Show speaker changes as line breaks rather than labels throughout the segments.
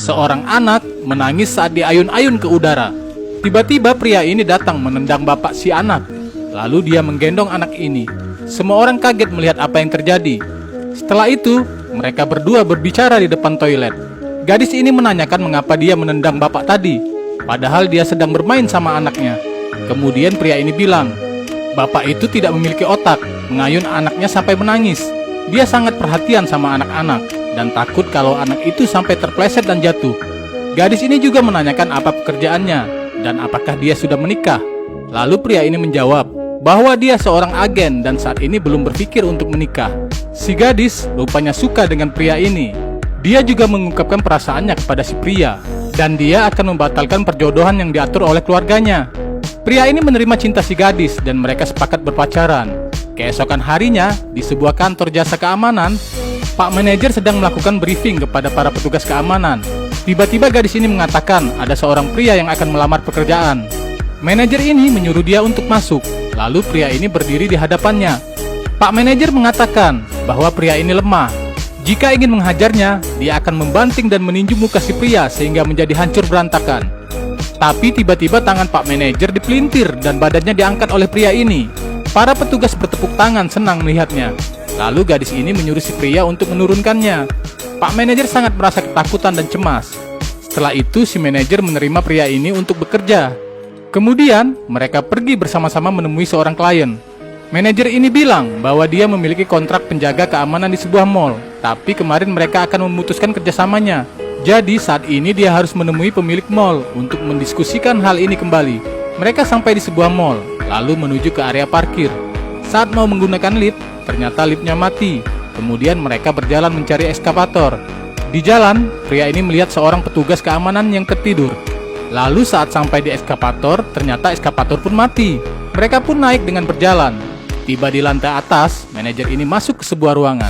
Seorang anak menangis saat diayun-ayun ke udara. Tiba-tiba pria ini datang menendang bapak si anak. Lalu dia menggendong anak ini. Semua orang kaget melihat apa yang terjadi. Setelah itu, mereka berdua berbicara di depan toilet. Gadis ini menanyakan mengapa dia menendang bapak tadi, padahal dia sedang bermain sama anaknya. Kemudian pria ini bilang, bapak itu tidak memiliki otak, mengayun anaknya sampai menangis. Dia sangat perhatian sama anak-anak dan takut kalau anak itu sampai terpleset dan jatuh. Gadis ini juga menanyakan apa pekerjaannya dan apakah dia sudah menikah. Lalu pria ini menjawab bahwa dia seorang agen dan saat ini belum berpikir untuk menikah. Si gadis rupanya suka dengan pria ini. Dia juga mengungkapkan perasaannya kepada si pria dan dia akan membatalkan perjodohan yang diatur oleh keluarganya. Pria ini menerima cinta si gadis dan mereka sepakat berpacaran. Keesokan harinya, di sebuah kantor jasa keamanan, Pak Manajer sedang melakukan briefing kepada para petugas keamanan. Tiba-tiba gadis ini mengatakan ada seorang pria yang akan melamar pekerjaan. Manajer ini menyuruh dia untuk masuk, lalu pria ini berdiri di hadapannya. Pak Manajer mengatakan bahwa pria ini lemah. Jika ingin menghajarnya, dia akan membanting dan meninju muka si pria sehingga menjadi hancur berantakan. Tapi tiba-tiba tangan Pak Manajer dipelintir dan badannya diangkat oleh pria ini. Para petugas bertepuk tangan senang melihatnya. Lalu gadis ini menyuruh si pria untuk menurunkannya. Pak Manajer sangat merasa ketakutan dan cemas. Setelah itu si manajer menerima pria ini untuk bekerja. Kemudian mereka pergi bersama-sama menemui seorang klien. Manajer ini bilang bahwa dia memiliki kontrak penjaga keamanan di sebuah mall. Tapi kemarin mereka akan memutuskan kerjasamanya. Jadi saat ini dia harus menemui pemilik mall untuk mendiskusikan hal ini kembali. Mereka sampai di sebuah mall, lalu menuju ke area parkir. Saat mau menggunakan lift, ternyata liftnya mati. Kemudian mereka berjalan mencari eskavator. Di jalan, pria ini melihat seorang petugas keamanan yang tertidur. Lalu saat sampai di eskavator, ternyata eskavator pun mati. Mereka pun naik dengan berjalan. Tiba di lantai atas, manajer ini masuk ke sebuah ruangan.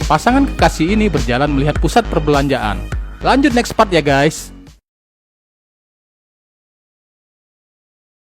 Pasangan kekasih ini berjalan melihat pusat perbelanjaan. Lanjut next part ya guys.